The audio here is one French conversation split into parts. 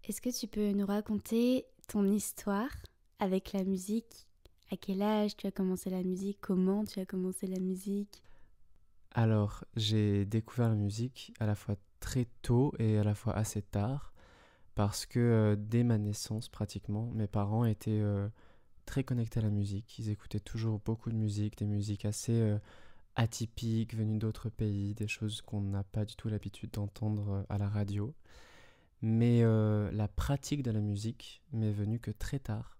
Est-ce que tu peux nous raconter ton histoire avec la musique? À quel âge tu as commencé la musique? Comment tu as commencé la musique? Alors, j'ai découvert la musique à la fois très tôt et à la fois assez tard, parce que dès ma naissance, pratiquement, mes parents étaient très connectés à la musique. Ils écoutaient toujours beaucoup de musique, des musiques assez atypiques, venues d'autres pays, des choses qu'on n'a pas du tout l'habitude d'entendre à la radio. Mais la pratique de la musique m'est venue que très tard.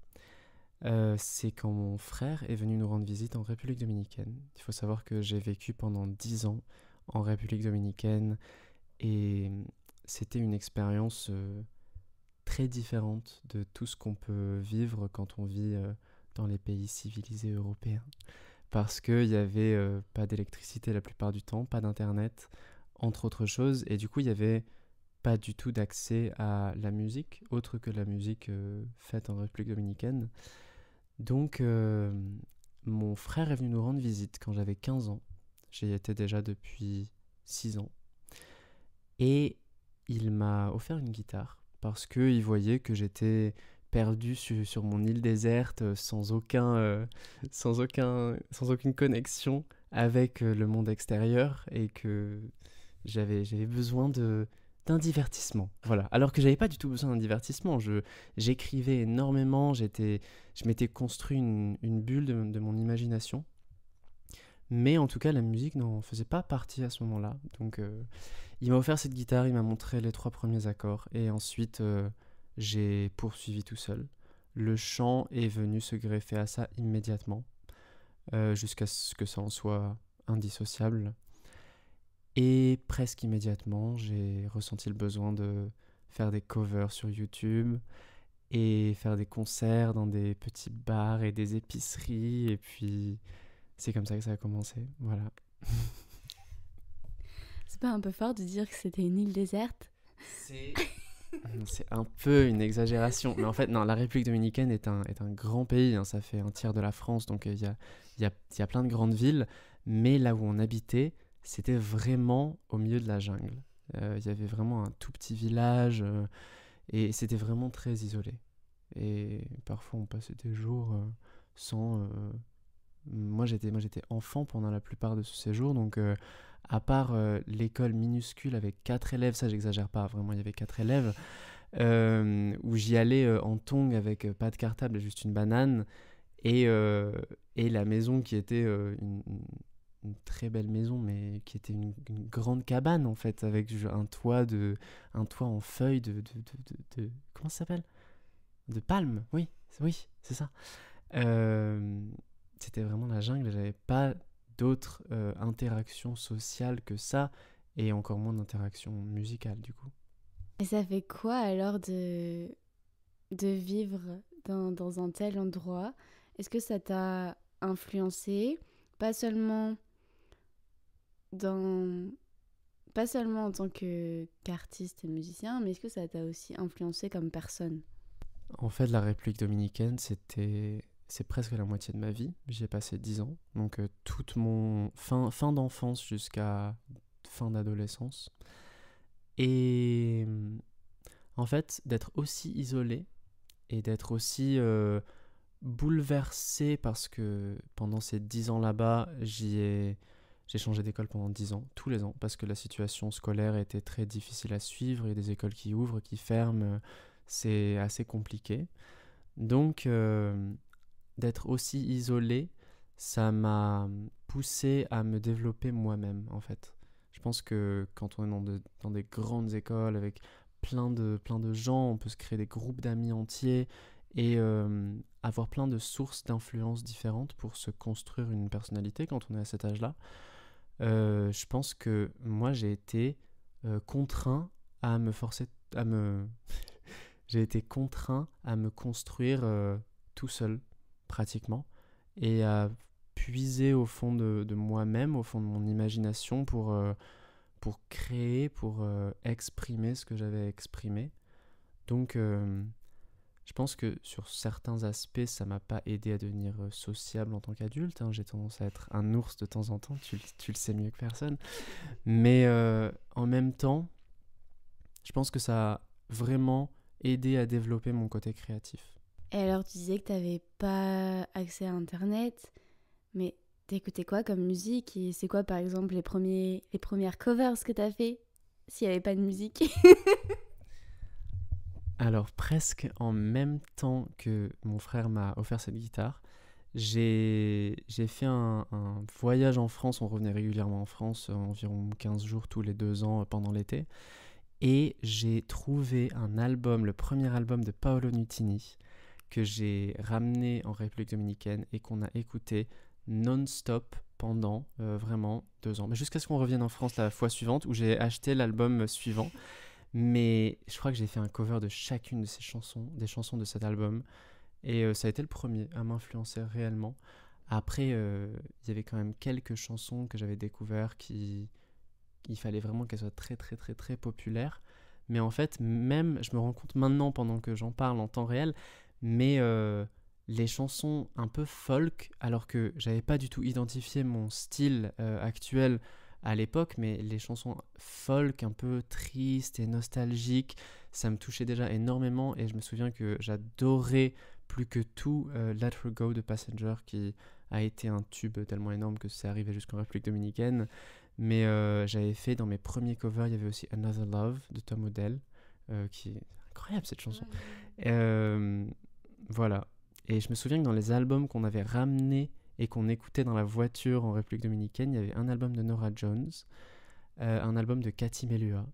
C'est quand mon frère est venu nous rendre visite en République dominicaine. Il faut savoir que j'ai vécu pendant 10 ans en République dominicaine et c'était une expérience très différente de tout ce qu'on peut vivre quand on vit dans les pays civilisés européens. Parce qu'il n'y avait pas d'électricité la plupart du temps, pas d'internet, entre autres choses, et du coup il n'y avait pas du tout d'accès à la musique, autre que la musique faite en République dominicaine. Donc, mon frère est venu nous rendre visite quand j'avais 15 ans. J'y étais déjà depuis 6 ans. Et il m'a offert une guitare parce qu'il voyait que j'étais perdu sur mon île déserte sans aucune connexion avec le monde extérieur et que j'avais besoin d'un divertissement. Voilà. Alors que j'avais pas du tout besoin d'un divertissement. J'écrivais énormément, je m'étais construit une bulle de mon imagination. Mais en tout cas, la musique n'en faisait pas partie à ce moment-là. Donc, il m'a offert cette guitare, il m'a montré les 3 premiers accords. Et ensuite, j'ai poursuivi tout seul. Le chant est venu se greffer à ça immédiatement, jusqu'à ce que ça en soit indissociable. Et presque immédiatement, j'ai ressenti le besoin de faire des covers sur YouTube et faire des concerts dans des petits bars et des épiceries. Et puis, c'est comme ça que ça a commencé. Voilà. C'est pas un peu fort de dire que c'était une île déserte? C'est C'est un peu une exagération. Mais en fait, non, la République dominicaine est un grand pays, hein, ça fait un tiers de la France, donc il y a plein de grandes villes. Mais là où on habitait, c'était vraiment au milieu de la jungle. Il y avait vraiment un tout petit village et c'était vraiment très isolé. Et parfois, on passait des jours sans. Moi, j'étais enfant pendant la plupart de ce séjour, donc à part l'école minuscule avec 4 élèves, ça j'exagère pas, vraiment il y avait 4 élèves, où j'y allais en tongs avec pas de cartable, juste une banane, et, euh, et la maison qui était une très belle maison, mais qui était une grande cabane en fait, avec un toit en feuilles comment ça s'appelle? De palme, oui, oui, c'est ça. Euh, C'était vraiment la jungle, j'avais pas d'autres interactions sociales que ça, et encore moins d'interactions musicales du coup. Et ça fait quoi alors de vivre dans un tel endroit? Est-ce que ça t'a influencé? Pas seulement dans pas seulement en tant qu'artiste et musicien, mais est-ce que ça t'a aussi influencé comme personne? En fait, la République dominicaine, c'est presque la moitié de ma vie. J'y ai passé 10 ans, donc toute mon fin d'enfance jusqu'à fin d'adolescence. Et en fait, d'être aussi isolé et d'être aussi bouleversé parce que pendant ces 10 ans là-bas, j'ai changé d'école pendant 10 ans, tous les ans, parce que la situation scolaire était très difficile à suivre. Il y a des écoles qui ouvrent, qui ferment, c'est assez compliqué. Donc, d'être aussi isolé, ça m'a poussé à me développer moi-même, en fait. Je pense que quand on est dans des grandes écoles avec plein de gens, on peut se créer des groupes d'amis entiers et avoir plein de sources d'influence différentes pour se construire une personnalité quand on est à cet âge-là. Je pense que moi, j'ai été contraint à me forcer, à me... j'ai été contraint à me construire tout seul, pratiquement, et à puiser au fond de moi-même, au fond de mon imagination pour créer, pour exprimer ce que j'avais exprimé. Donc, je pense que sur certains aspects, ça m'a pas aidé à devenir sociable en tant qu'adulte, hein. J'ai tendance à être un ours de temps en temps, tu le sais mieux que personne. Mais en même temps, je pense que ça a vraiment aidé à développer mon côté créatif. Et alors, tu disais que tu n'avais pas accès à Internet, mais t'écoutais quoi comme musique? Et c'est quoi, par exemple, les premières covers que tu as fait s'il n'y avait pas de musique? Alors, presque en même temps que mon frère m'a offert cette guitare, j'ai fait un voyage en France. On revenait régulièrement en France, environ 15 jours tous les 2 ans pendant l'été. Et j'ai trouvé un album, le premier album de Paolo Nutini, que j'ai ramené en République dominicaine et qu'on a écouté non-stop pendant vraiment 2 ans. Mais jusqu'à ce qu'on revienne en France la fois suivante où j'ai acheté l'album suivant. Mais je crois que j'ai fait un cover de chacune de ces chansons, des chansons de cet album. Et ça a été le premier à m'influencer réellement. Après, il y avait quand même quelques chansons que j'avais découvertes il fallait vraiment qu'elles soient très très très très populaires. Mais en fait, même, je me rends compte maintenant pendant que j'en parle en temps réel, mais les chansons un peu folk, alors que j'avais pas du tout identifié mon style actuel à l'époque, mais les chansons folk un peu tristes et nostalgiques, ça me touchait déjà énormément et je me souviens que j'adorais plus que tout Let Her Go de Passenger qui a été un tube tellement énorme que c'est arrivé jusqu'en République dominicaine. Mais j'avais fait dans mes premiers covers, il y avait aussi Another Love de Tom Odell, qui est incroyable cette chanson. Voilà. Et je me souviens que dans les albums qu'on avait ramenés et qu'on écoutait dans la voiture en République dominicaine, il y avait un album de Norah Jones, un album de Cathy Melua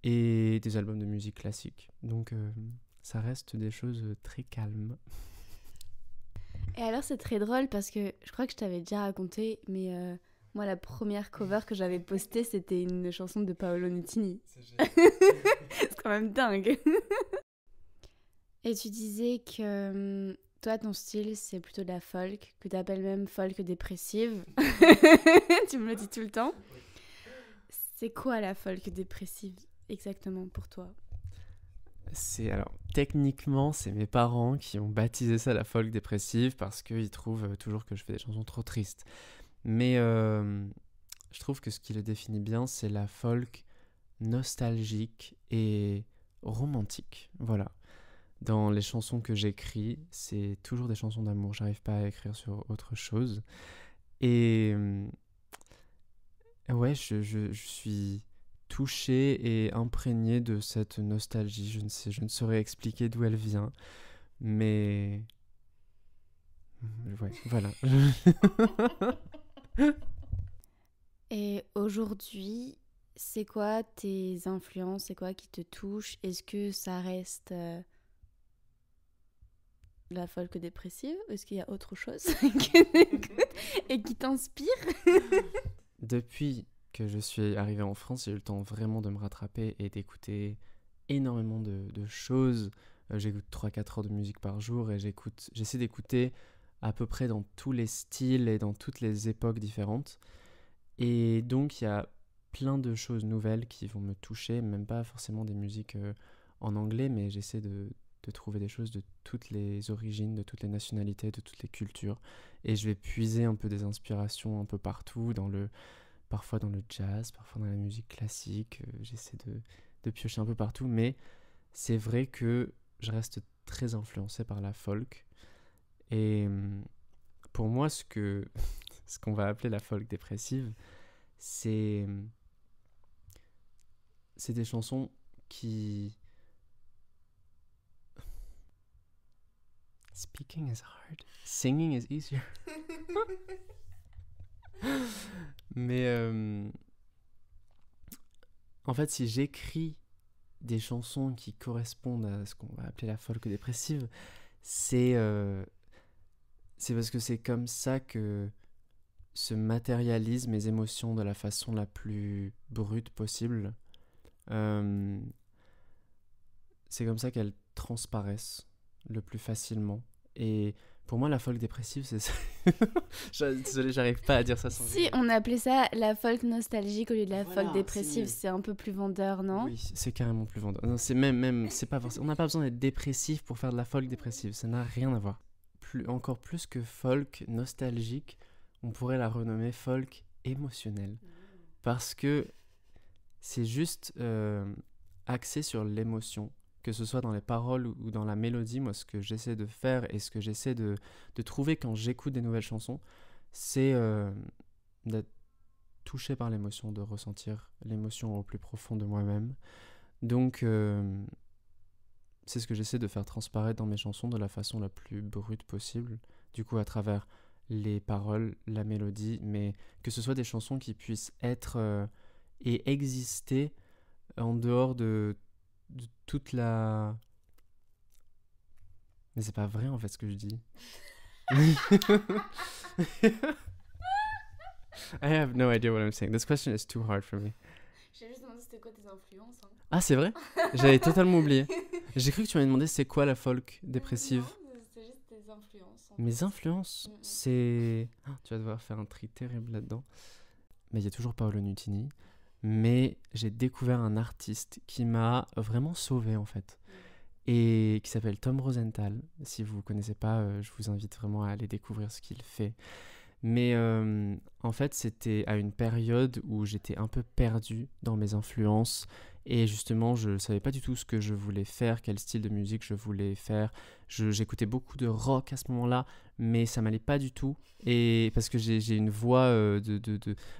et des albums de musique classique. Donc ça reste des choses très calmes. Et alors, c'est très drôle parce que je crois que je t'avais déjà raconté, mais moi, la première cover que j'avais postée, c'était une chanson de Paolo Nutini. C'est quand même dingue. Et tu disais que toi, ton style, c'est plutôt de la folk, que tu appelles même folk dépressive. Tu me le dis tout le temps. C'est quoi la folk dépressive exactement pour toi? Alors, techniquement, c'est mes parents qui ont baptisé ça la folk dépressive parce qu'ils trouvent toujours que je fais des chansons trop tristes. Mais je trouve que ce qui le définit bien, c'est la folk nostalgique et romantique. Voilà. Dans les chansons que j'écris, c'est toujours des chansons d'amour. J'arrive pas à écrire sur autre chose. Et ouais, je suis touché et imprégné de cette nostalgie. Je ne saurais expliquer d'où elle vient. Mais ouais, voilà. Et aujourd'hui, c'est quoi tes influences? C'est quoi qui te touche? Est-ce que ça reste la folk dépressive? Est-ce qu'il y a autre chose que t'écoutes et qui t'inspire? Depuis que je suis arrivé en France, j'ai eu le temps vraiment de me rattraper et d'écouter énormément de choses. J'écoute 3-4 heures de musique par jour et j'essaie d'écouter à peu près dans tous les styles et dans toutes les époques différentes. Et donc, il y a plein de choses nouvelles qui vont me toucher, même pas forcément des musiques en anglais, mais j'essaie de trouver des choses de toutes les origines, de toutes les nationalités, de toutes les cultures. Et je vais puiser un peu des inspirations un peu partout, parfois dans le jazz, parfois dans la musique classique. J'essaie de piocher un peu partout, mais c'est vrai que je reste très influencé par la folk. Et pour moi, ce qu'on va appeler la folk dépressive, c'est des chansons qui... Speaking is hard, singing is easier. Mais en fait, si j'écris des chansons qui correspondent à ce qu'on va appeler la folk dépressive, c'est parce que c'est comme ça que se matérialisent mes émotions de la façon la plus brute possible. C'est comme ça qu'elles transparaissent le plus facilement. Et pour moi, la folk dépressive, c'est ça. Désolé, j'arrive pas à dire ça sans... Si on appelait ça la folk nostalgique au lieu de la folk dépressive, c'est un peu plus vendeur, non? Oui, c'est carrément plus vendeur. Non, c'est pas forcément... On n'a pas besoin d'être dépressif pour faire de la folk dépressive. Ça n'a rien à voir. Encore plus que folk nostalgique, on pourrait la renommer folk émotionnelle. Parce que c'est juste axé sur l'émotion que ce soit dans les paroles ou dans la mélodie, moi, ce que j'essaie de faire et ce que j'essaie de trouver quand j'écoute des nouvelles chansons, c'est d'être touché par l'émotion, de ressentir l'émotion au plus profond de moi-même. Donc, c'est ce que j'essaie de faire transparaître dans mes chansons de la façon la plus brute possible, du coup à travers les paroles, la mélodie, mais que ce soit des chansons qui puissent être et exister en dehors de toute la... Mais c'est pas vrai en fait ce que je dis. I have no idea what I'm saying. This question is too hard for me. J'ai juste demandé c'était quoi tes influences. Hein. Ah, c'est vrai? J'avais totalement oublié. J'ai cru que tu m'avais demandé c'est quoi la folk dépressive. Non, c'est juste tes influences. Mes influences, c'est... Oh, tu vas devoir faire un tri terrible là-dedans. Mais il y a toujours Paolo Nutini. Mais j'ai découvert un artiste qui m'a vraiment sauvé en fait. Et qui s'appelle Tom Rosenthal. Si vous ne connaissez pas, je vous invite vraiment à aller découvrir ce qu'il fait. Mais en fait, c'était à une période où j'étais un peu perdu dans mes influences. Et justement, je ne savais pas du tout ce que je voulais faire, quel style de musique je voulais faire. J'écoutais beaucoup de rock à ce moment-là, mais ça m'allait pas du tout. Et parce que j'ai une voix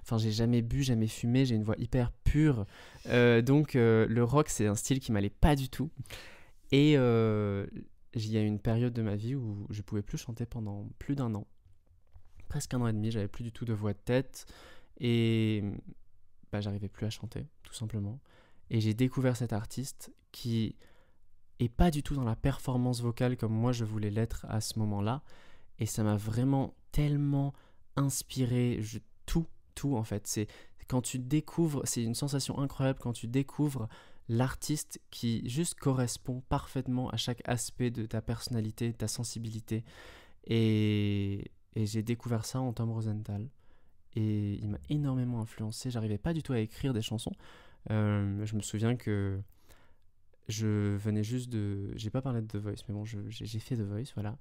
Enfin, j'ai jamais bu, jamais fumé, j'ai une voix hyper pure. Donc, le rock, c'est un style qui m'allait pas du tout. Et il y a une période de ma vie où je pouvais plus chanter pendant plus d'1 an. Presque 1 an et demi, j'avais plus du tout de voix de tête. Et j'arrivais plus à chanter, tout simplement. Et j'ai découvert cet artiste qui est pas du tout dans la performance vocale comme moi je voulais l'être à ce moment-là. Et ça m'a vraiment tellement inspiré, tout en fait. C'est quand tu découvres, c'est une sensation incroyable quand tu découvres l'artiste qui juste correspond parfaitement à chaque aspect de ta personnalité, de ta sensibilité. Et j'ai découvert ça en Tom Rosenthal. Et il m'a énormément influencé. J'arrivais pas du tout à écrire des chansons. Je me souviens que je venais juste de... J'ai pas parlé de The Voice, mais bon, j'ai fait The Voice, voilà.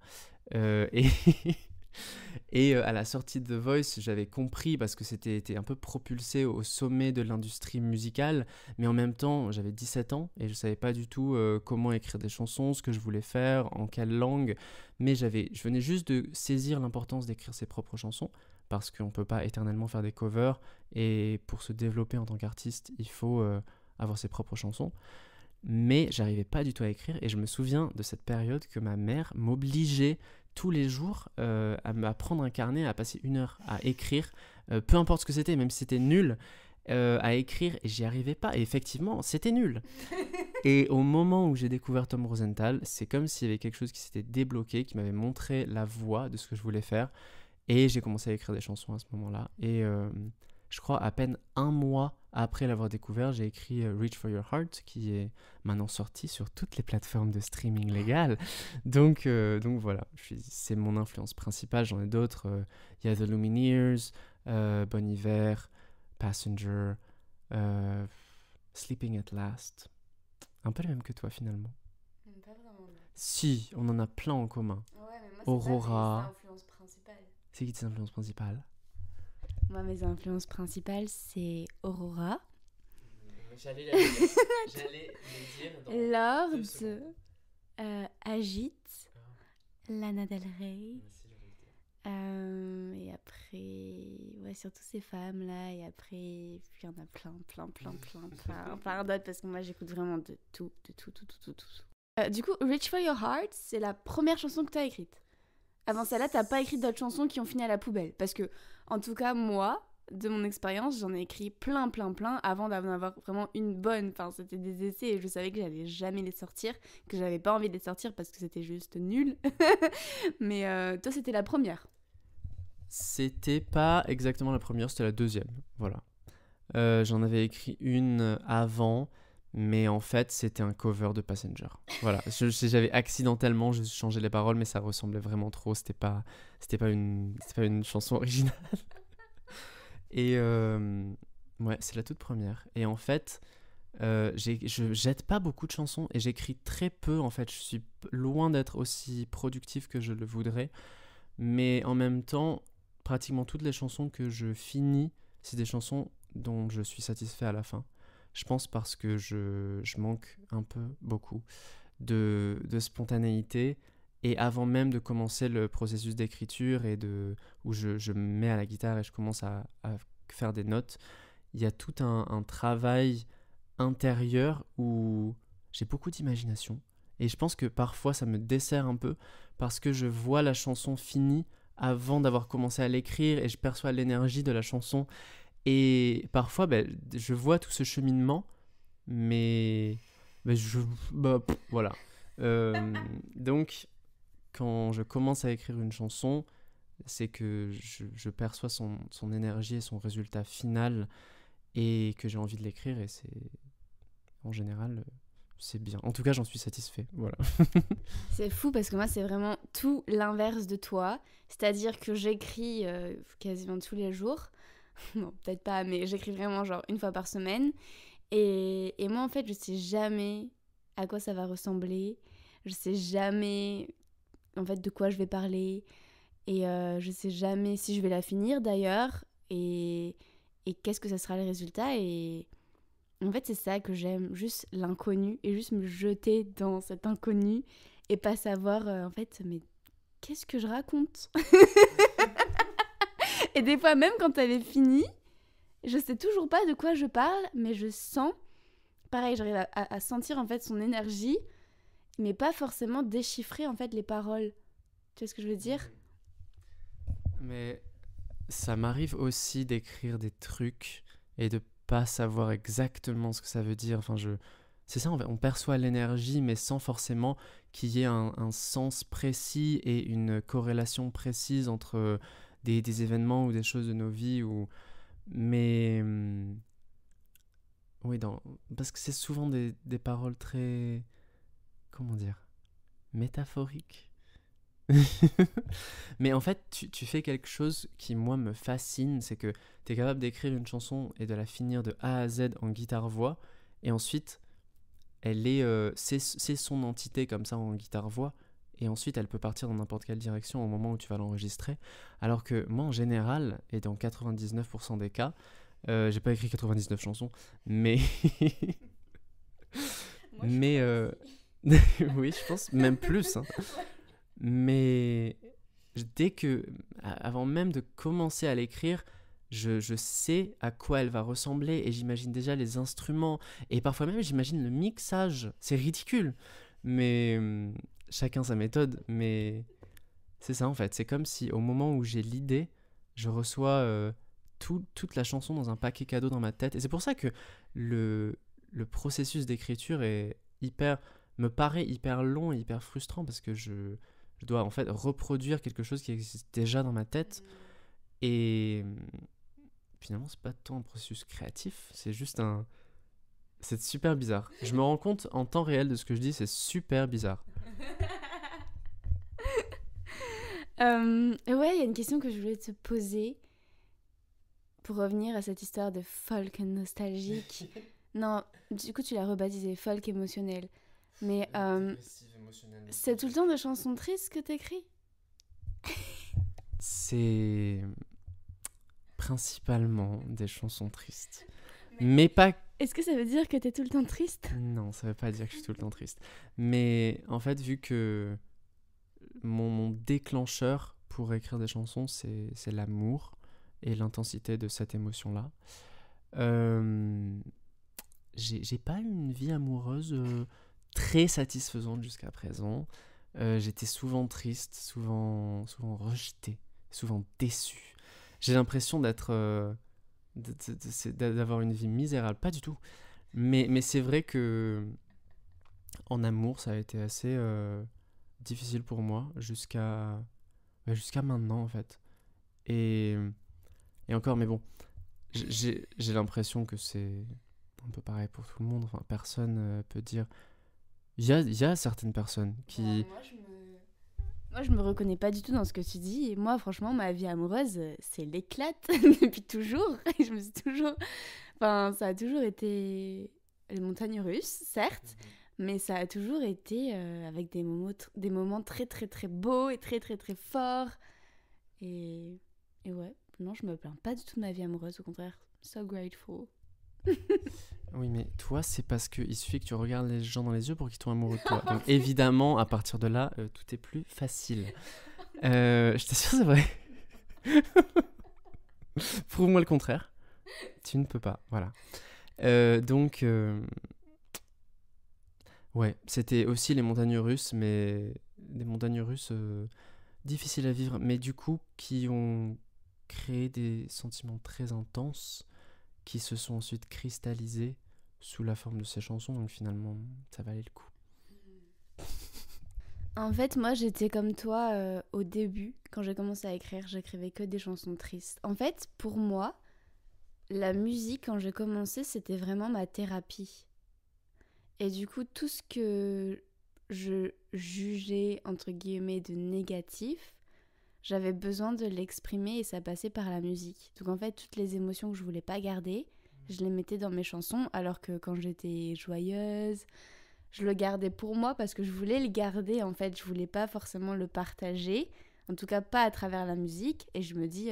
Et à la sortie de The Voice, j'avais compris, parce que c'était un peu propulsé au sommet de l'industrie musicale, mais en même temps, j'avais 17 ans et je savais pas du tout comment écrire des chansons, ce que je voulais faire, en quelle langue, mais je venais juste de saisir l'importance d'écrire ses propres chansons, parce qu'on peut pas éternellement faire des covers, et pour se développer en tant qu'artiste, il faut avoir ses propres chansons. Mais j'arrivais pas du tout à écrire, et je me souviens de cette période que ma mère m'obligeait tous les jours à prendre un carnet, à passer 1 heure à écrire, peu importe ce que c'était, même si c'était nul, à écrire, et j'y arrivais pas. Et effectivement, c'était nul. Et au moment où j'ai découvert Tom Rosenthal, c'est comme s'il y avait quelque chose qui s'était débloqué, qui m'avait montré la voie de ce que je voulais faire. Et j'ai commencé à écrire des chansons à ce moment-là. Et je crois à peine 1 mois après l'avoir découvert, j'ai écrit Reach for Your Heart, qui est maintenant sorti sur toutes les plateformes de streaming légales. Donc voilà, c'est mon influence principale. J'en ai d'autres. Il y a The Lumineers, Bon Iver, Passenger, Sleeping at Last. Un peu le même que toi finalement. Pas vraiment. Si, on en a plein en commun. Ouais, mais moi, Aurora. c'est influence principale. C'est qui tes influences principales? Moi, mes influences principales, c'est Aurora. J'allais les dire Lorde, Agit, Lana Del Rey. Et après, ouais, surtout ces femmes-là. Et après, il y en a plein d'autres. Parce que moi, j'écoute vraiment de tout. Du coup, Reach for Your Heart, c'est la première chanson que t'as écrite. Avant celle-là, t'as pas écrit d'autres chansons qui ont fini à la poubelle. Parce que, en tout cas, moi, de mon expérience, j'en ai écrit plein avant d'en avoir vraiment une bonne. Enfin, c'était des essais et je savais que j'allais jamais les sortir, que j'avais pas envie de les sortir parce que c'était juste nul. Mais toi, c'était la première. C'était pas exactement la première, c'était la deuxième. Voilà. J'en avais écrit une avant, mais en fait, c'était un cover de Passenger. Voilà. J'avais accidentellement juste changé les paroles, mais ça ressemblait vraiment trop. C'était pas une chanson originale. Et ouais, c'est la toute première. Et en fait, je jette pas beaucoup de chansons et j'écris très peu. En fait, je suis loin d'être aussi productif que je le voudrais. Mais en même temps, pratiquement toutes les chansons que je finis, c'est des chansons dont je suis satisfait à la fin. Je pense parce que je manque un peu, beaucoup, de spontanéité. Et avant même de commencer le processus d'écriture où je me mets à la guitare et je commence à faire des notes, il y a tout un travail intérieur où j'ai beaucoup d'imagination. Et je pense que parfois ça me dessert un peu parce que je vois la chanson finie avant d'avoir commencé à l'écrire et je perçois l'énergie de la chanson. Et parfois, je vois tout ce cheminement, mais voilà. Euh, donc, quand je commence à écrire une chanson, c'est que je perçois son énergie et son résultat final et que j'ai envie de l'écrire et c'est en général c'est bien. En tout cas, j'en suis satisfait. Voilà. C'est fou parce que moi, c'est vraiment tout l'inverse de toi. C'est-à-dire que j'écris quasiment tous les jours. Non, peut-être pas, mais j'écris vraiment genre une fois par semaine. Et moi, en fait, je sais jamais à quoi ça va ressembler. Je sais jamais, en fait, de quoi je vais parler. Et je sais jamais si je vais la finir, d'ailleurs. Et qu'est-ce que ça sera le résultat. Et en fait, c'est ça que j'aime. Juste l'inconnu. Et juste me jeter dans cet inconnu. Et pas savoir, en fait, mais qu'est-ce que je raconte. Et des fois, même quand elle est finie, je sais toujours pas de quoi je parle, mais je sens, pareil, j'arrive à sentir en fait son énergie, mais pas forcément déchiffrer en fait les paroles. Tu vois ce que je veux dire ? Mais ça m'arrive aussi d'écrire des trucs et de pas savoir exactement ce que ça veut dire. C'est ça, on perçoit l'énergie, mais sans forcément qu'il y ait un sens précis et une corrélation précise entre des événements ou des choses de nos vies. Mais oui, parce que c'est souvent des paroles très, comment dire, métaphoriques. Mais en fait, tu fais quelque chose qui, moi, me fascine, c'est que tu es capable d'écrire une chanson et de la finir de A à Z en guitare-voix, et ensuite, c'est son entité comme ça en guitare-voix, et ensuite, elle peut partir dans n'importe quelle direction au moment où tu vas l'enregistrer, alors que moi, en général, et dans 99% des cas, j'ai pas écrit 99 chansons, mais... Moi, mais oui, je pense, même plus, hein. Mais avant même de commencer à l'écrire, je sais à quoi elle va ressembler et j'imagine déjà les instruments et parfois même j'imagine le mixage. C'est ridicule, mais chacun sa méthode. Mais c'est ça en fait. C'est comme si au moment où j'ai l'idée, je reçois toute la chanson dans un paquet cadeau dans ma tête. Et c'est pour ça que le processus d'écriture me paraît hyper long et hyper frustrant parce que je dois en fait reproduire quelque chose qui existe déjà dans ma tête et finalement c'est pas tant un processus créatif, c'est super bizarre. Je me rends compte en temps réel de ce que je dis, c'est super bizarre. Ouais, il y a une question que je voulais te poser pour revenir à cette histoire de folk nostalgique. Non, du coup tu l'as rebaptisé folk émotionnel. Mais c'est tout le temps des chansons tristes que t'écris ? C'est principalement des chansons tristes. Mais pas... Est-ce que ça veut dire que t'es tout le temps triste ? Non, ça veut pas dire que je suis tout le temps triste. Mais en fait, vu que mon déclencheur pour écrire des chansons, c'est l'amour et l'intensité de cette émotion-là. J'ai pas eu une vie amoureuse très satisfaisante jusqu'à présent. J'étais souvent triste, souvent rejeté, souvent déçu. J'ai l'impression d'avoir une vie misérable, pas du tout. Mais c'est vrai que en amour, ça a été assez difficile pour moi jusqu'à maintenant en fait. Et encore, mais bon, j'ai l'impression que c'est un peu pareil pour tout le monde. Enfin, personne peut dire. Il y a certaines personnes qui. Moi, je me reconnais pas du tout dans ce que tu dis. Et moi, franchement, ma vie amoureuse, c'est l'éclate depuis toujours. Je me suis toujours... Enfin, ça a toujours été les montagnes russes, certes, mais ça a toujours été avec des moments très, très, très beaux et très, très, très forts. Et ouais, non, je me plains pas du tout de ma vie amoureuse, au contraire. So grateful. Oui, mais toi, c'est parce qu'il suffit que tu regardes les gens dans les yeux pour qu'ils tombent amoureux de toi. Donc évidemment, à partir de là, tout est plus facile. Je t'assure, c'est vrai. Prouve-moi le contraire. Tu ne peux pas, voilà. Donc, ouais, c'était aussi les montagnes russes, mais des montagnes russes difficiles à vivre, mais du coup, qui ont créé des sentiments très intenses, qui se sont ensuite cristallisés sous la forme de ces chansons, donc finalement, ça valait le coup. En fait, moi, j'étais comme toi au début, quand j'ai commencé à écrire, j'écrivais que des chansons tristes. En fait, pour moi, la musique, quand j'ai commencé, c'était vraiment ma thérapie. Et du coup, tout ce que je jugeais, entre guillemets, de négatif, j'avais besoin de l'exprimer et ça passait par la musique. Donc en fait, toutes les émotions que je voulais pas garder, je les mettais dans mes chansons, alors que quand j'étais joyeuse, je le gardais pour moi parce que je voulais le garder en fait. Je voulais pas forcément le partager, en tout cas pas à travers la musique. Et je me dis,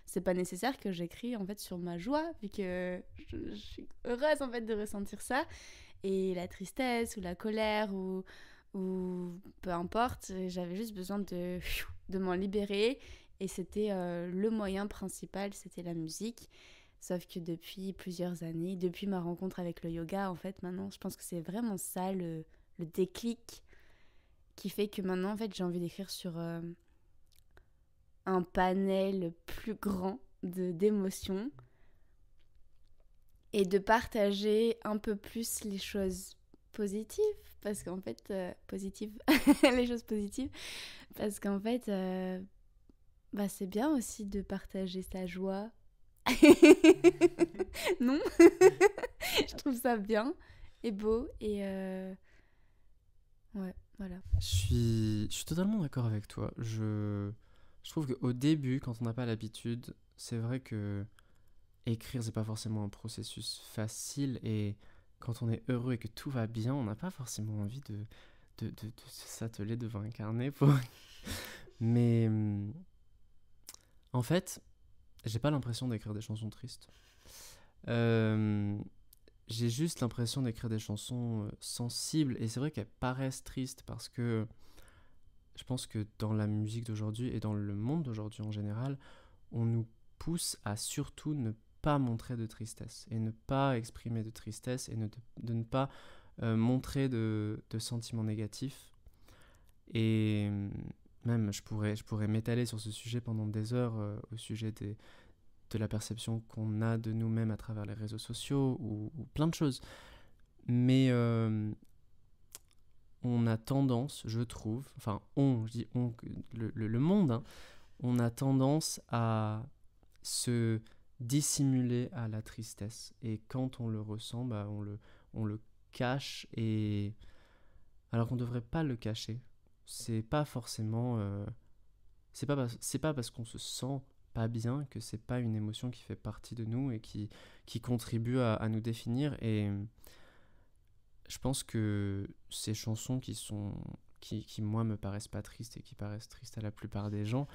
c'est pas nécessaire que j'écris en fait sur ma joie, vu que je suis heureuse en fait de ressentir ça. Et la tristesse ou la colère ou peu importe, j'avais juste besoin de m'en libérer. Et c'était le moyen principal, c'était la musique. Sauf que depuis plusieurs années, depuis ma rencontre avec le yoga, en fait, maintenant, je pense que c'est vraiment ça le déclic qui fait que maintenant, en fait, j'ai envie d'écrire sur un panel plus grand d'émotions et de partager un peu plus les choses positives. Parce qu'en fait, positives, les choses positives. Parce qu'en fait, bah, c'est bien aussi de partager sa joie. Non. Je trouve ça bien et beau et ouais, voilà. Je suis totalement d'accord avec toi. Je trouve qu'au début, quand on n'a pas l'habitude, c'est vrai que écrire, c'est pas forcément un processus facile. Et quand on est heureux et que tout va bien, on n'a pas forcément envie de s'atteler devant un carnet pour... Mais en fait, j'ai pas l'impression d'écrire des chansons tristes. J'ai juste l'impression d'écrire des chansons sensibles. Et c'est vrai qu'elles paraissent tristes parce que je pense que dans la musique d'aujourd'hui et dans le monde d'aujourd'hui en général, on nous pousse à surtout ne pas montrer de tristesse et ne pas exprimer de tristesse et de ne pas montrer de sentiments négatifs. Et même, je pourrais m'étaler sur ce sujet pendant des heures au sujet de la perception qu'on a de nous-mêmes à travers les réseaux sociaux ou plein de choses. Mais on a tendance, je trouve, enfin je dis on, le monde, hein, on a tendance à se dissimuler à la tristesse. Et quand on le ressent, bah, on le cache, et alors qu'on ne devrait pas le cacher. C'est pas forcément... c'est pas parce qu'on se sent pas bien que c'est pas une émotion qui fait partie de nous et qui contribue à nous définir. Et je pense que ces chansons qui moi me paraissent pas tristes et qui paraissent tristes à la plupart des gens,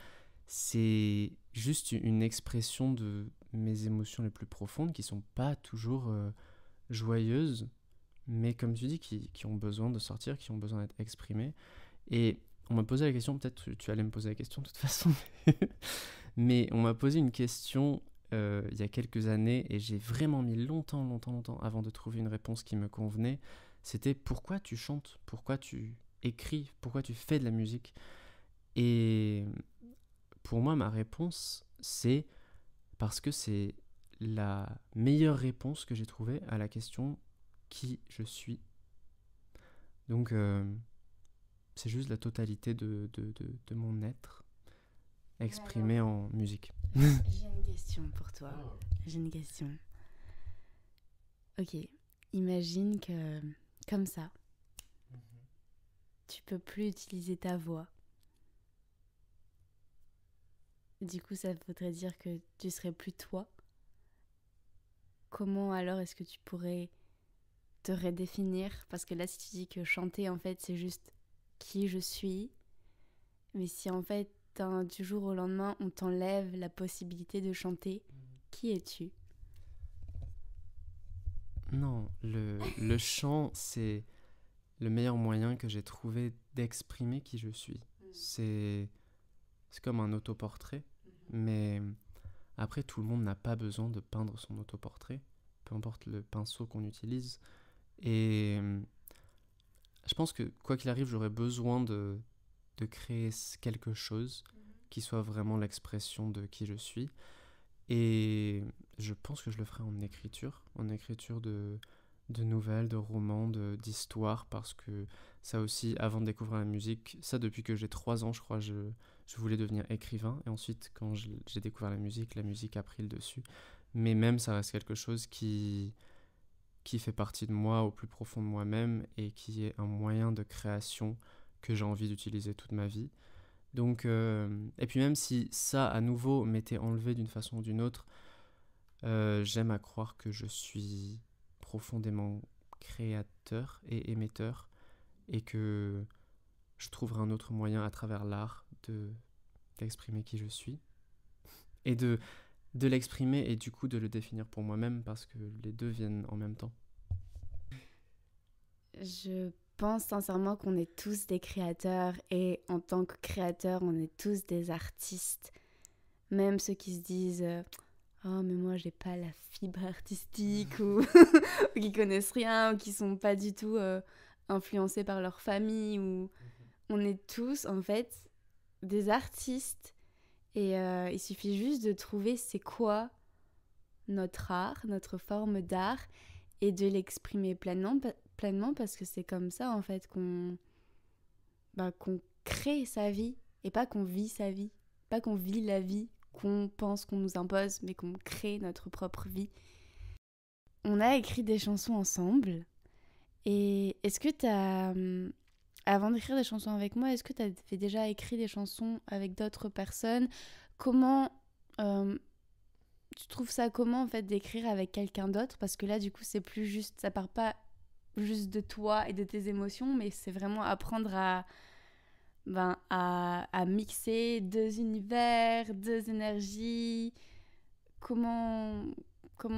c'est juste une expression de mes émotions les plus profondes qui sont pas toujours joyeuses, mais comme tu dis, qui ont besoin de sortir, qui ont besoin d'être exprimées. Et on m'a posé la question, peut-être tu allais me poser la question de toute façon, mais on m'a posé une question il y a quelques années et j'ai vraiment mis longtemps avant de trouver une réponse qui me convenait. C'était pourquoi tu chantes, pourquoi tu écris, pourquoi tu fais de la musique. Et pour moi, ma réponse, c'est parce que c'est la meilleure réponse que j'ai trouvée à la question qui je suis. Donc, c'est juste la totalité de mon être exprimé en musique. J'ai une question pour toi. J'ai une question. Ok, imagine que, comme ça, tu peux plus utiliser ta voix. Du coup, ça voudrait dire que tu serais plus toi. Comment alors est-ce que tu pourrais te redéfinir? Parce que là, si tu dis que chanter, en fait, c'est juste qui je suis. Mais si en fait, du jour au lendemain, on t'enlève la possibilité de chanter, qui es-tu? Non, le chant, c'est le meilleur moyen que j'ai trouvé d'exprimer qui je suis. C'est comme un autoportrait, mais après, tout le monde n'a pas besoin de peindre son autoportrait, peu importe le pinceau qu'on utilise. Et je pense que, quoi qu'il arrive, j'aurais besoin de créer quelque chose qui soit vraiment l'expression de qui je suis. Et je pense que je le ferai en écriture de nouvelles, de romans, d'histoires, parce que ça aussi, avant de découvrir la musique, ça depuis que j'ai 3 ans, je crois, je voulais devenir écrivain. Et ensuite, quand j'ai découvert la musique a pris le dessus. Mais même, ça reste quelque chose qui fait partie de moi, au plus profond de moi-même, et qui est un moyen de création que j'ai envie d'utiliser toute ma vie. Donc, et puis même si ça, à nouveau, m'était enlevé d'une façon ou d'une autre, j'aime à croire que je suis profondément créateur et émetteur, et que je trouverai un autre moyen à travers l'art d'exprimer qui je suis, et de l'exprimer et du coup de le définir pour moi-même, parce que les deux viennent en même temps. Je pense sincèrement qu'on est tous des créateurs et en tant que créateurs, on est tous des artistes. Même ceux qui se disent oh mais moi j'ai pas la fibre artistique ou qui connaissent rien ou qui sont pas du tout influencés par leur famille ou on est tous en fait des artistes et il suffit juste de trouver c'est quoi notre art, notre forme d'art et de l'exprimer pleinement parce que c'est comme ça en fait qu'on crée sa vie et pas qu'on vit sa vie, pas qu'on vit la vie qu'on pense qu'on nous impose, mais qu'on crée notre propre vie. On a écrit des chansons ensemble et est-ce que avant d'écrire des chansons avec moi, est-ce que tu avais déjà écrit des chansons avec d'autres personnes? Comment tu trouves ça comment en fait d'écrire avec quelqu'un d'autre? Parce que là du coup c'est plus juste, ça part pas juste de toi et de tes émotions, mais c'est vraiment apprendre à mixer 2 univers, 2 énergies. Comment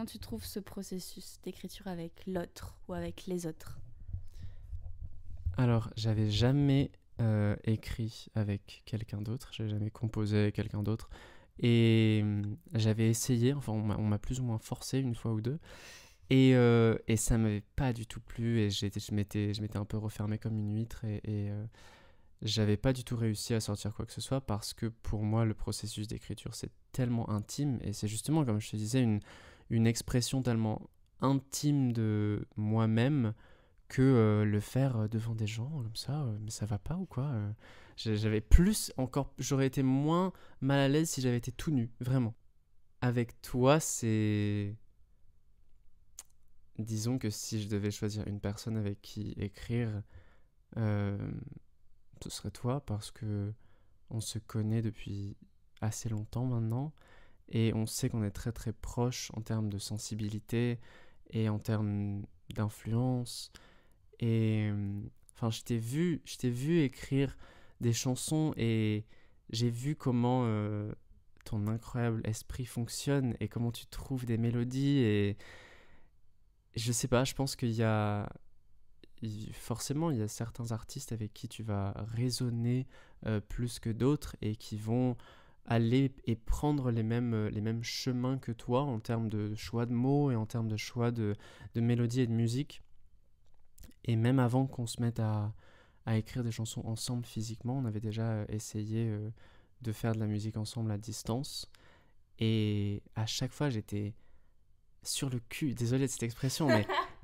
tu trouves ce processus d'écriture avec l'autre ou avec les autres? Alors, j'avais jamais écrit avec quelqu'un d'autre, j'avais jamais composé avec quelqu'un d'autre. Et j'avais essayé, enfin on m'a plus ou moins forcé une fois ou deux. Et ça m'avait pas du tout plu et je m'étais un peu refermé comme une huître et j'avais pas du tout réussi à sortir quoi que ce soit parce que pour moi le processus d'écriture c'est tellement intime et c'est justement comme je te disais une expression tellement intime de moi-même que le faire devant des gens comme ça, mais ça va pas ou quoi j'aurais été moins mal à l'aise si j'avais été tout nu, vraiment. Avec toi, disons que si je devais choisir une personne avec qui écrire, ce serait toi parce que on se connaît depuis assez longtemps maintenant et on sait qu'on est très très proches en termes de sensibilité et en termes d'influence. Et enfin, je t'ai vu écrire des chansons et j'ai vu comment ton incroyable esprit fonctionne et comment tu trouves des mélodies et je sais pas, je pense forcément il y a certains artistes avec qui tu vas résonner plus que d'autres et qui vont aller et prendre les mêmes chemins que toi en termes de choix de mots et en termes de choix de mélodie et de musique. Et même avant qu'on se mette à écrire des chansons ensemble physiquement, on avait déjà essayé de faire de la musique ensemble à distance. Et à chaque fois, j'étais sur le cul, désolé de cette expression,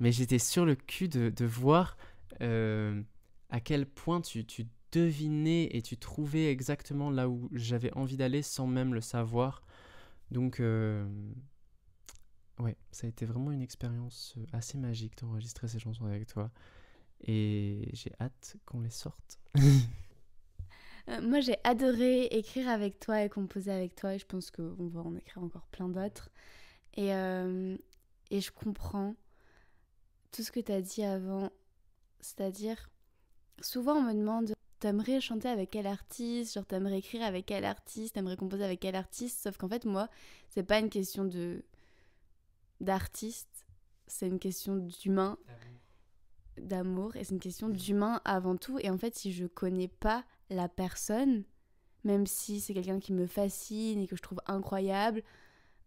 mais j'étais sur le cul de voir à quel point tu devinais et tu trouvais exactement là où j'avais envie d'aller sans même le savoir. Donc, ouais, ça a été vraiment une expérience assez magique d'enregistrer ces chansons avec toi. Et j'ai hâte qu'on les sorte. Moi, j'ai adoré écrire avec toi et composer avec toi. Et je pense qu'on va en écrire encore plein d'autres. Et je comprends tout ce que tu as dit avant. C'est-à-dire, souvent on me demande t'aimerais chanter avec quel artiste, genre t'aimerais écrire avec quel artiste, t'aimerais composer avec quel artiste. Sauf qu'en fait, moi, c'est pas une question d'artiste. c'est une question d'humain, d'amour, et c'est une question d'humain avant tout. Et en fait, si je connais pas la personne, même si c'est quelqu'un qui me fascine et que je trouve incroyable,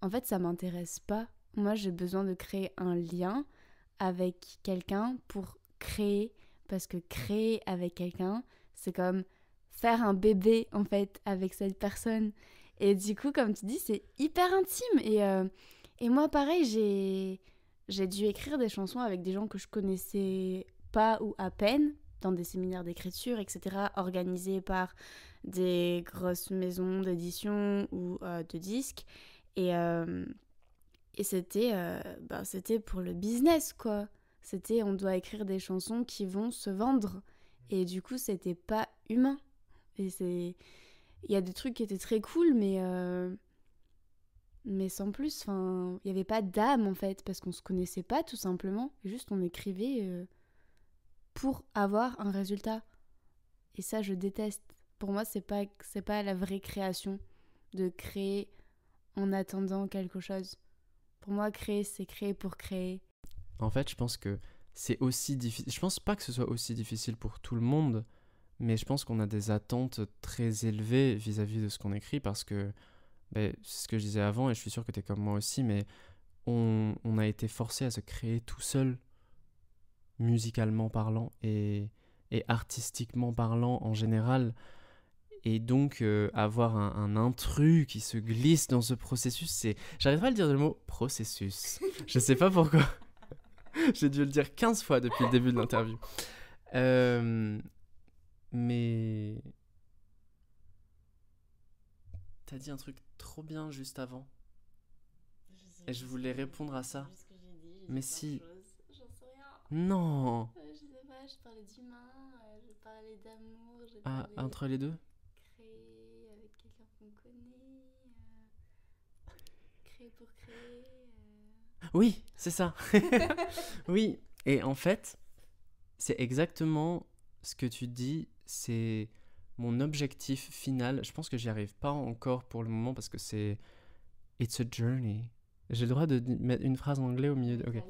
en fait, ça m'intéresse pas. Moi, j'ai besoin de créer un lien avec quelqu'un pour créer, parce que créer avec quelqu'un, c'est comme faire un bébé, en fait, avec cette personne. Et du coup, comme tu dis, c'est hyper intime. Et moi, pareil, j'ai dû écrire des chansons avec des gens que je connaissais pas ou à peine, dans des séminaires d'écriture, etc., organisés par des grosses maisons d'édition ou de disques. Et, euh, et c'était pour le business, quoi. C'était, on doit écrire des chansons qui vont se vendre. Et du coup, c'était pas humain. Et il y a des trucs qui étaient très cool, mais sans plus. Enfin, il n'y avait pas d'âme, en fait, parce qu'on se connaissait pas, tout simplement. Juste, on écrivait pour avoir un résultat. Et ça, je déteste. Pour moi, c'est pas la vraie création, de créer en attendant quelque chose. Pour moi, créer, c'est créer pour créer. En fait, je pense que c'est aussi difficile. Je pense pas que ce soit aussi difficile pour tout le monde, mais je pense qu'on a des attentes très élevées vis-à-vis de ce qu'on écrit parce que, c'est ce que je disais avant, et je suis sûr que tu es comme moi aussi, mais on a été forcé à se créer tout seul, musicalement parlant et artistiquement parlant en général. Et donc, avoir un intrus qui se glisse dans ce processus, c'est... J'arrive pas à le dire le mot processus. Je sais pas pourquoi. J'ai dû le dire 15 fois depuis le début de l'interview. Mais... T'as dit un truc trop bien juste avant. Et je voulais répondre à ça. Mais si... J'en sais rien. Non. Je sais pas, je parlais d'humain, je parlais d'amour, je Ah, parlais entre les deux? créer avec quelqu'un qu'on connaît, créer pour créer. Oui, c'est ça. Oui, et en fait, c'est exactement ce que tu dis, c'est mon objectif final. Je pense que j'y arrive pas encore pour le moment parce que c'est It's a journey. J'ai le droit de mettre une phrase en anglais au milieu de... Ok.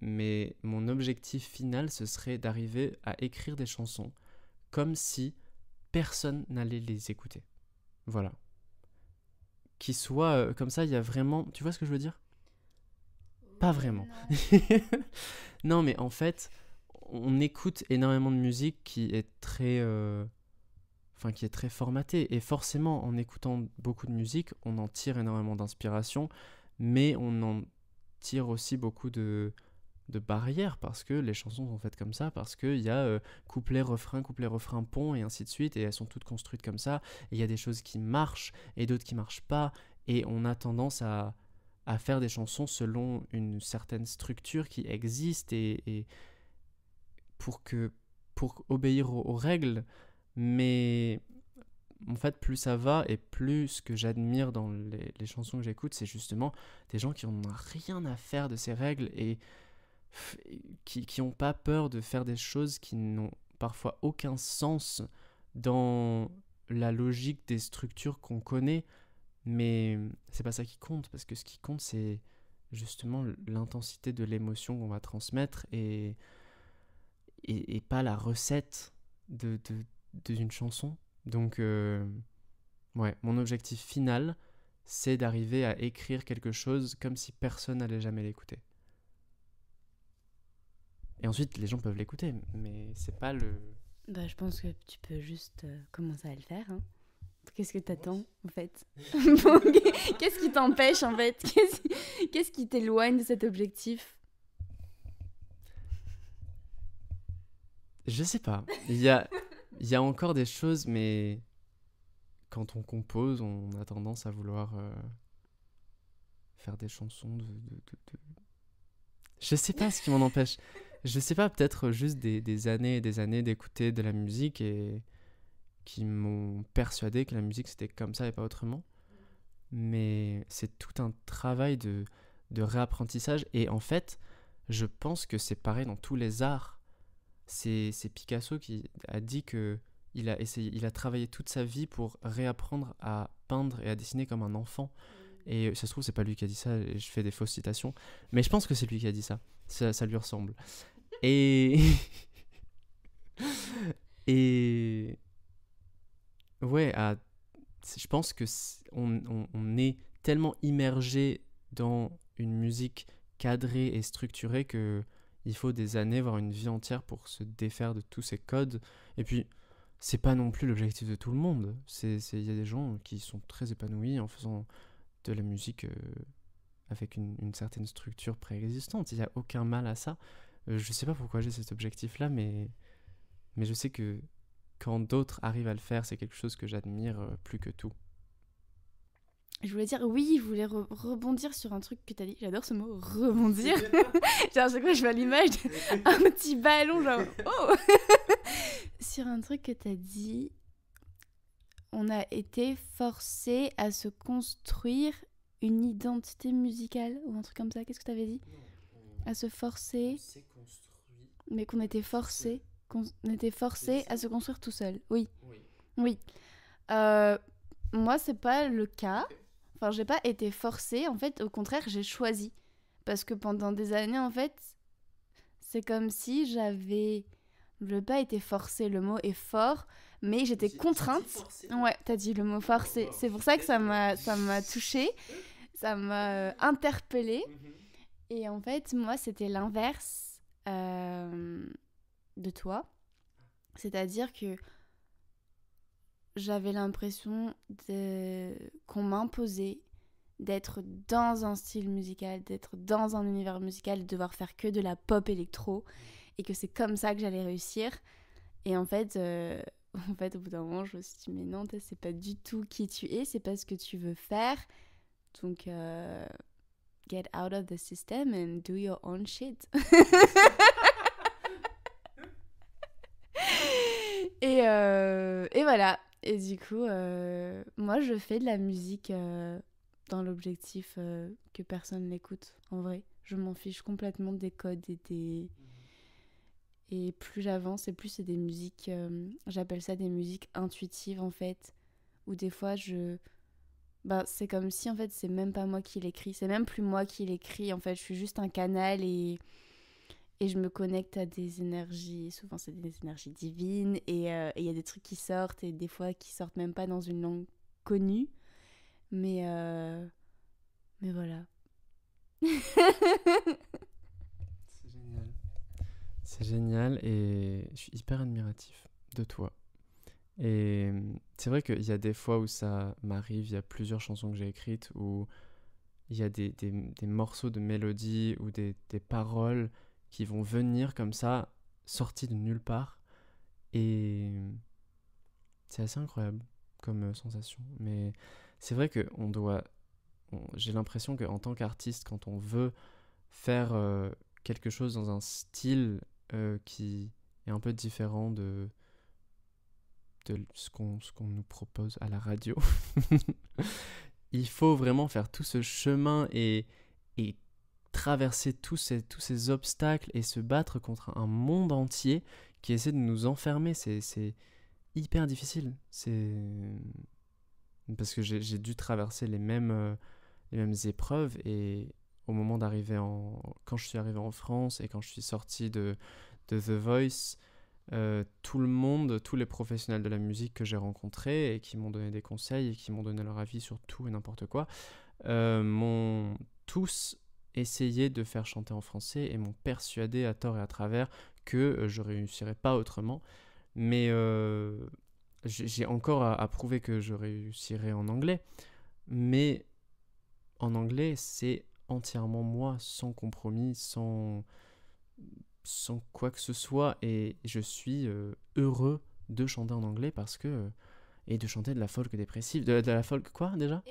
Mais mon objectif final, ce serait d'arriver à écrire des chansons comme si personne n'allait les écouter. Voilà. Qui soient comme ça, il y a vraiment... Tu vois ce que je veux dire? Pas vraiment. Non, mais en fait, on écoute énormément de musique qui est très... qui est très formatée. Et forcément, en écoutant beaucoup de musique, on en tire énormément d'inspiration, mais on en tire aussi beaucoup de barrières, parce que les chansons sont faites comme ça, parce qu'il y a couplet, refrain, pont, et ainsi de suite, et elles sont toutes construites comme ça. Et il y a des choses qui marchent, et d'autres qui marchent pas, et on a tendance à faire des chansons selon une certaine structure qui existe, et pour obéir aux règles. Mais en fait, plus ça va et plus ce que j'admire dans les chansons que j'écoute, c'est justement des gens qui n'ont rien à faire de ces règles et qui n'ont pas peur de faire des choses qui n'ont parfois aucun sens dans la logique des structures qu'on connaît. Mais c'est pas ça qui compte, parce que ce qui compte, c'est justement l'intensité de l'émotion qu'on va transmettre et pas la recette d'une chanson. Donc, ouais, mon objectif final, c'est d'arriver à écrire quelque chose comme si personne n'allait jamais l'écouter. Et ensuite, les gens peuvent l'écouter, mais c'est pas le... Je pense que tu peux juste commencer à le faire. Hein. Qu'est-ce que t'attends, en fait? Qu'est-ce qui t'empêche, en fait? Qu'est-ce qui t'éloigne de cet objectif? Je sais pas. Il y a encore des choses, mais quand on compose, on a tendance à vouloir faire des chansons de... Je sais pas ce qui m'en empêche. Je sais pas, peut-être juste des années et des années d'écouter de la musique et qui m'ont persuadé que la musique c'était comme ça et pas autrement. Mais c'est tout un travail de réapprentissage. Et en fait, je pense que c'est pareil dans tous les arts. C'est Picasso qui a dit que il a travaillé toute sa vie pour réapprendre à peindre et à dessiner comme un enfant. Et ça se trouve, c'est pas lui qui a dit ça, et je fais des fausses citations. Mais je pense que c'est lui qui a dit ça. Ça lui ressemble. Et... et... Ouais, je pense que on est tellement immergé dans une musique cadrée et structurée que il faut des années, voire une vie entière pour se défaire de tous ces codes. Et puis, c'est pas non plus l'objectif de tout le monde. Il y a des gens qui sont très épanouis en faisant de la musique avec une certaine structure préexistante. Il n'y a aucun mal à ça. Je sais pas pourquoi j'ai cet objectif-là, mais je sais que quand d'autres arrivent à le faire, c'est quelque chose que j'admire plus que tout. Je voulais dire, oui, je voulais rebondir sur un truc que t'as dit. J'adore ce mot, rebondir. Genre, à chaque fois, je vois l'image d'un petit ballon, genre, oh. Sur un truc que t'as dit, on a été forcé à se construire une identité musicale ou un truc comme ça. Qu'est-ce que t'avais dit ? À se forcer. On s'est construit. Mais qu'on était forcé. Qu'on était forcé à se construire tout seul. Oui. Moi, c'est pas le cas. Enfin, j'ai pas été forcée, en fait, au contraire, j'ai choisi. Parce que pendant des années, en fait, c'est comme si j'avais... Je n'ai pas été forcée, le mot est fort, mais j'étais contrainte. Ouais, t'as dit le mot forcé. C'est pour ça que ça m'a touchée, ça m'a interpellée. Et en fait, moi, c'était l'inverse de toi. C'est-à-dire que j'avais l'impression qu'on m'imposait d'être dans un style musical, d'être dans un univers musical, de devoir faire que de la pop électro, et que c'est comme ça que j'allais réussir. Et en fait, au bout d'un moment, je me suis dit, mais non, c'est pas du tout qui tu es, c'est pas ce que tu veux faire. Donc, get out of the system and do your own shit. Et voilà. Et du coup, moi, je fais de la musique dans l'objectif que personne l'écoute, en vrai. Je m'en fiche complètement des codes et plus j'avance, et plus c'est des musiques... j'appelle ça des musiques intuitives, en fait. Où des fois, c'est comme si, en fait, c'est même pas moi qui l'écris. C'est même plus moi qui l'écris, en fait. Je suis juste un canal et je me connecte à des énergies, souvent c'est des énergies divines, et y a des trucs qui sortent, et des fois qui sortent même pas dans une langue connue, mais voilà. C'est génial, et je suis hyper admiratif de toi. Et c'est vrai qu'il y a des fois où ça m'arrive, il y a plusieurs chansons que j'ai écrites, où il y a des morceaux de mélodie ou des paroles qui vont venir comme ça, sortis de nulle part. Et c'est assez incroyable comme sensation. Mais c'est vrai que j'ai l'impression qu'en tant qu'artiste, quand on veut faire quelque chose dans un style qui est un peu différent de ce qu'on nous propose à la radio, il faut vraiment faire tout ce chemin et traverser tous ces obstacles et se battre contre un monde entier qui essaie de nous enfermer. C'est hyper difficile. Parce que j'ai dû traverser les mêmes épreuves, et au moment quand je suis arrivé en France et quand je suis sorti de The Voice, tout le monde, tous les professionnels de la musique que j'ai rencontrés et qui m'ont donné des conseils et qui m'ont donné leur avis sur tout et n'importe quoi, m'ont tous essayé de faire chanter en français et m'ont persuadé à tort et à travers que je réussirais pas autrement. Mais j'ai encore à prouver que je réussirais en anglais. Mais en anglais, c'est entièrement moi, sans compromis, sans quoi que ce soit. Et je suis heureux de chanter en anglais parce que... et de chanter de la folk dépressive. De la folk quoi déjà ?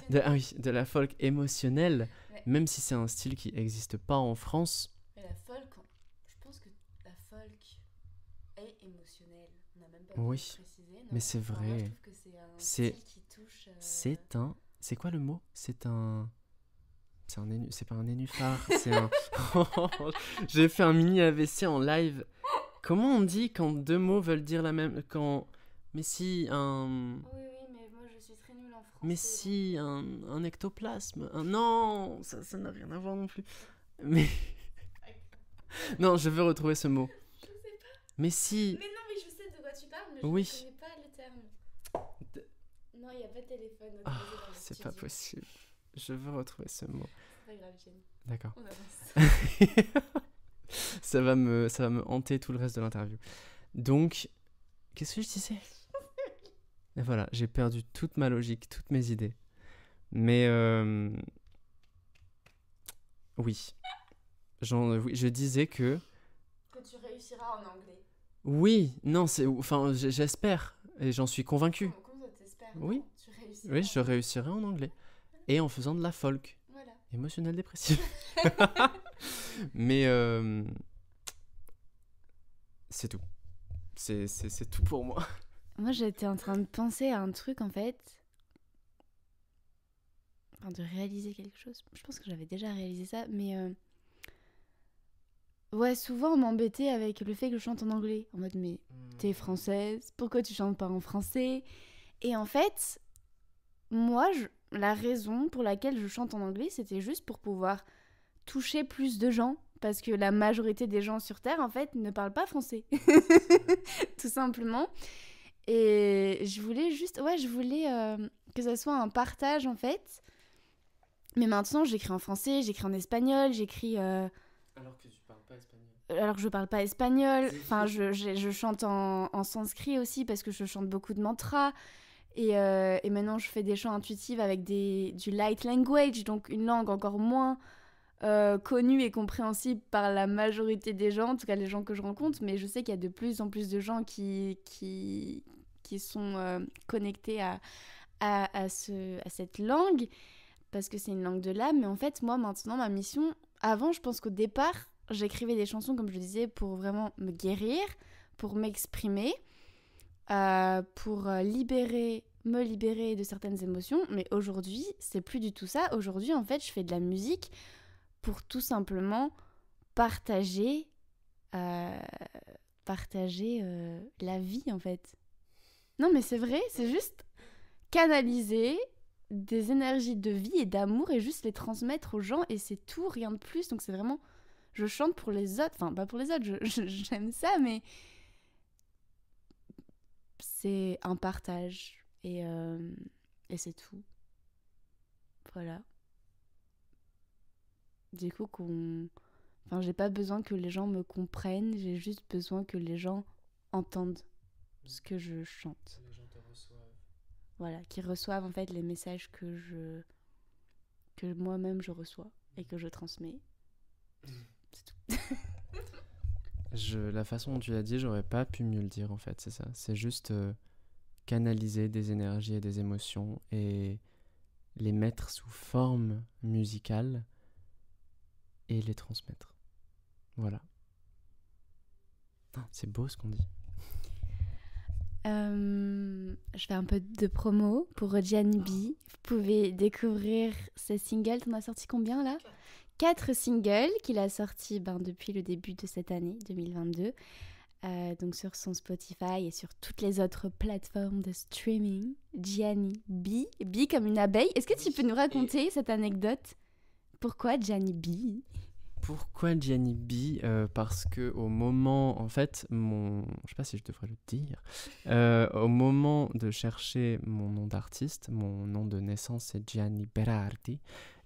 De la folk émotionnelle. Ouais. Même si c'est un style qui n'existe pas en France. Mais la folk, je pense que la folk est émotionnelle. On n'a même pas précisé. Non, mais c'est vrai. Moi, je trouve que c'est un style qui touche... C'est quoi le mot ? C'est pas un nénuphar, c'est un... J'ai fait un mini AVC en live. Comment on dit quand deux mots veulent dire la même... Mais si, un... Oui, mais moi je suis très nulle en français. Mais si, un ectoplasme. Non, ça n'a rien à voir non plus. Mais... non, je veux retrouver ce mot. Je sais pas. Mais si. Mais non, mais je sais de quoi tu parles, mais je Oui. ne connais pas le terme. Non, il n'y a pas de téléphone. C'est pas possible. Je veux retrouver ce mot. C'est pas grave, Jenny. D'accord. On avance. ça va me hanter tout le reste de l'interview. Donc, qu'est-ce que je disais ? Et voilà, j'ai perdu toute ma logique, toutes mes idées. Mais oui. Oui, je disais que tu réussiras en anglais. oui, non, enfin, j'espère et j'en suis convaincu. Comment ça t'espères ? Oui. Tu réussiras. Oui, je réussirai en anglais et en faisant de la folk. Voilà. Émotionnel dépressif. Mais c'est tout. C'est tout pour moi. Moi, j'étais en train de penser à un truc, en fait. Enfin, de réaliser quelque chose. Je pense que j'avais déjà réalisé ça, mais... ouais, souvent, on m'embêtait avec le fait que je chante en anglais. En mode, mais t'es française, pourquoi tu chantes pas en français ? Et en fait, moi, la raison pour laquelle je chante en anglais, c'était juste pour pouvoir toucher plus de gens. Parce que la majorité des gens sur Terre, en fait, ne parlent pas français. Tout simplement. Et je voulais juste... Ouais, je voulais que ça soit un partage, en fait. Mais maintenant, j'écris en français, j'écris en espagnol, j'écris... Alors que tu parles pas espagnol. Alors que je parle pas espagnol. Enfin, je chante en sanskrit aussi, parce que je chante beaucoup de mantras. Et maintenant, je fais des chants intuitifs avec du light language, donc une langue encore moins... connue et compréhensible par la majorité des gens, en tout cas les gens que je rencontre, mais je sais qu'il y a de plus en plus de gens qui sont connectés à cette langue, parce que c'est une langue de l'âme. Mais en fait, moi, maintenant, ma mission... Avant, je pense qu'au départ, j'écrivais des chansons, comme je disais, pour vraiment me guérir, pour m'exprimer, pour me libérer de certaines émotions. Mais aujourd'hui, c'est plus du tout ça. Aujourd'hui, en fait, je fais de la musique pour tout simplement partager la vie, en fait. Non, mais c'est vrai, c'est juste canaliser des énergies de vie et d'amour et juste les transmettre aux gens, et c'est tout, rien de plus. Donc c'est vraiment... Je chante pour les autres, enfin pas pour les autres, j'aime ça, mais c'est un partage, et c'est tout. Voilà. Du coup, enfin, j'ai pas besoin que les gens me comprennent, j'ai juste besoin que les gens entendent ce que je chante. Les gens te reçoivent. Voilà, qui reçoivent en fait les messages que moi-même je reçois et que je transmets. C'est tout. La façon dont tu l'as dit, j'aurais pas pu mieux le dire, en fait, c'est ça. C'est juste canaliser des énergies et des émotions et les mettre sous forme musicale et les transmettre. Voilà. C'est beau ce qu'on dit. Je fais un peu de promo pour Gianni B. Vous pouvez découvrir ses singles. T'en as sorti combien là ? 4 singles qu'il a sortis depuis le début de cette année 2022. Donc sur son Spotify et sur toutes les autres plateformes de streaming. Gianni B. B comme une abeille. Est-ce que tu peux nous raconter cette anecdote ? Pourquoi Gianni B ? Pourquoi Gianni B ? Parce que au moment, en fait, je sais pas si je devrais le dire, au moment de chercher mon nom d'artiste, mon nom de naissance c'est Gianni Berardi,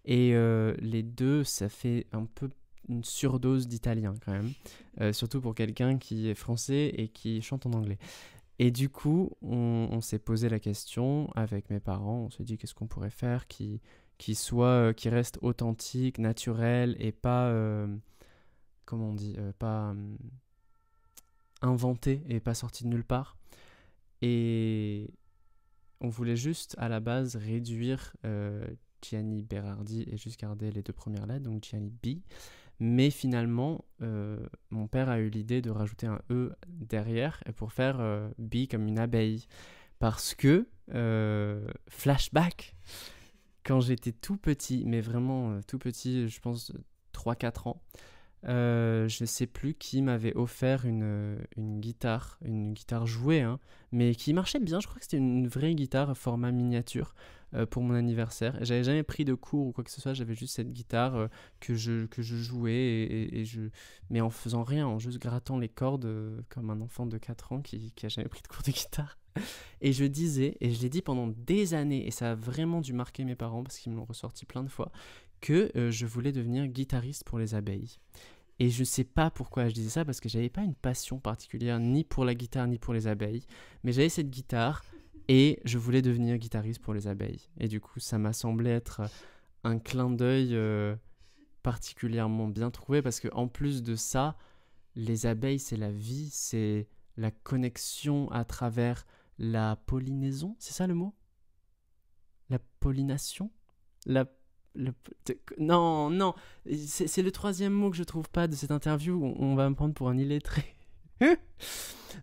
et les deux, ça fait un peu une surdose d'italien quand même, surtout pour quelqu'un qui est français et qui chante en anglais. Et du coup, on s'est posé la question avec mes parents, on s'est dit qu'est-ce qu'on pourrait faire qui reste authentique, naturel et pas, comment on dit, pas inventé et pas sorti de nulle part. Et on voulait juste à la base réduire Gianni Berardi et juste garder les 2 premières lettres, donc Gianni B. Mais finalement, mon père a eu l'idée de rajouter un E derrière pour faire B comme une abeille. Parce que, flashback, quand j'étais tout petit, mais vraiment tout petit, je pense 3-4 ans, je sais plus qui m'avait offert une guitare jouée, hein, mais qui marchait bien. Je crois que c'était une vraie guitare format miniature, pour mon anniversaire. Et j'avais jamais pris de cours ou quoi que ce soit, j'avais juste cette guitare que je jouais mais en faisant rien, en juste grattant les cordes comme un enfant de 4 ans qui a jamais pris de cours de guitare. Et je disais, et je l'ai dit pendant des années, et ça a vraiment dû marquer mes parents parce qu'ils me l'ont ressorti plein de fois, que je voulais devenir guitariste pour les abeilles. Et je sais pas pourquoi je disais ça, parce que j'avais pas une passion particulière ni pour la guitare ni pour les abeilles, mais j'avais cette guitare et je voulais devenir guitariste pour les abeilles. Et du coup, ça m'a semblé être un clin d'œil particulièrement bien trouvé, parce qu'en plus de ça, les abeilles, c'est la vie, c'est la connexion à travers la pollinaison, c'est ça le mot ? La pollination ? Non, c'est le 3e mot que je trouve pas de cette interview, on va me prendre pour un illettré.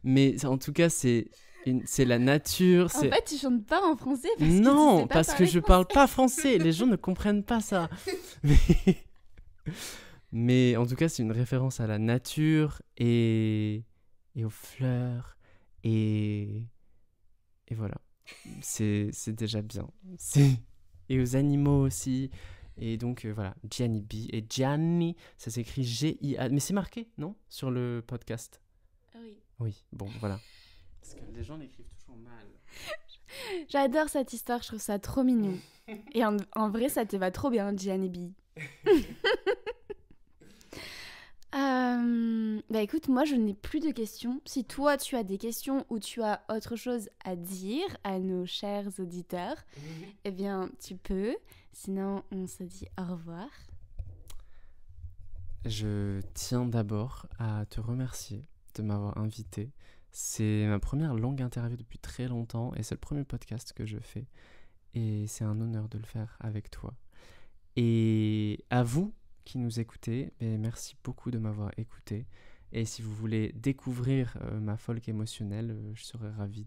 Mais en tout cas, c'est la nature. En fait, tu chantes pas en français parce non, que tu parce que je parle pas français, les gens ne comprennent pas ça. Mais en tout cas, c'est une référence à la nature et aux fleurs et voilà. C'est déjà bien. Et aux animaux aussi. Et donc voilà, Gianni B. Et Gianni, ça s'écrit G-I-A. Mais c'est marqué, non ? Sur le podcast. Oui. Oui, bon, voilà. Parce que les gens l'écrivent toujours mal. J'adore cette histoire, je trouve ça trop mignon. Et en vrai, ça te va trop bien, Gianni B. Bah écoute, moi je n'ai plus de questions. Si toi tu as des questions ou tu as autre chose à dire à nos chers auditeurs, eh bien tu peux. Sinon on se dit au revoir. Je tiens d'abord à te remercier de m'avoir invité. C'est ma première longue interview depuis très longtemps et c'est le premier podcast que je fais. Et c'est un honneur de le faire avec toi. Et à vous qui nous écoutez, merci beaucoup de m'avoir écouté. Et si vous voulez découvrir ma folk émotionnelle, je serais ravi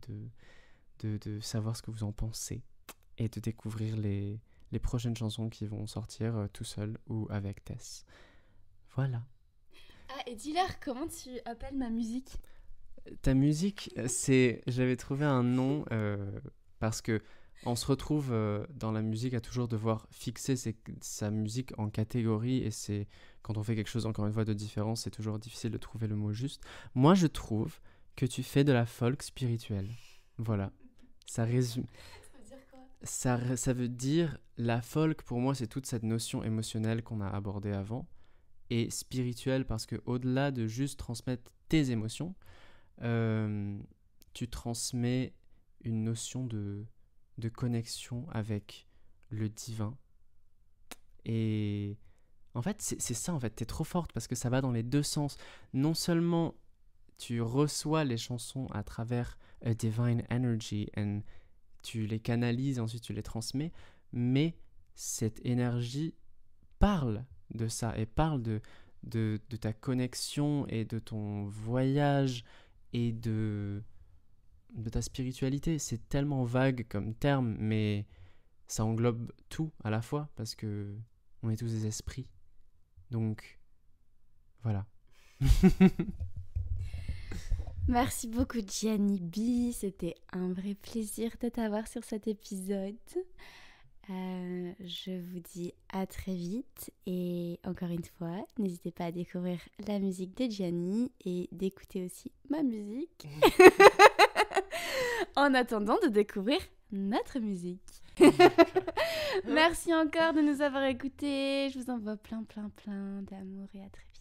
de savoir ce que vous en pensez et de découvrir les prochaines chansons qui vont sortir tout seul ou avec Tess. Voilà. Ah, et dis-leur comment tu appelles ma musique. Ta musique, j'avais trouvé un nom parce que on se retrouve dans la musique à toujours devoir fixer sa musique en catégorie et c'est quand on fait quelque chose encore une fois de différent, c'est toujours difficile de trouver le mot juste. Moi, je trouve que tu fais de la folk spirituelle. Voilà, ça résume. Ça veut dire quoi ? Ça veut dire la folk pour moi, c'est toute cette notion émotionnelle qu'on a abordée avant et spirituelle parce que au-delà de juste transmettre tes émotions, tu transmets une notion de connexion avec le divin. Et en fait, c'est ça, en fait, t'es trop forte parce que ça va dans les deux sens. Non seulement tu reçois les chansons à travers a divine energy et tu les canalises et ensuite tu les transmets, mais cette énergie parle de ça et parle de ta connexion et de ton voyage et de ta spiritualité. C'est tellement vague comme terme, mais ça englobe tout à la fois parce que on est tous des esprits. Donc, voilà. Merci beaucoup Gianni B, c'était un vrai plaisir de t'avoir sur cet épisode. Je vous dis à très vite et encore une fois, n'hésitez pas à découvrir la musique de Gianni et d'écouter aussi ma musique en attendant de découvrir notre musique. Merci encore de nous avoir écoutés, je vous envoie plein d'amour et à très vite.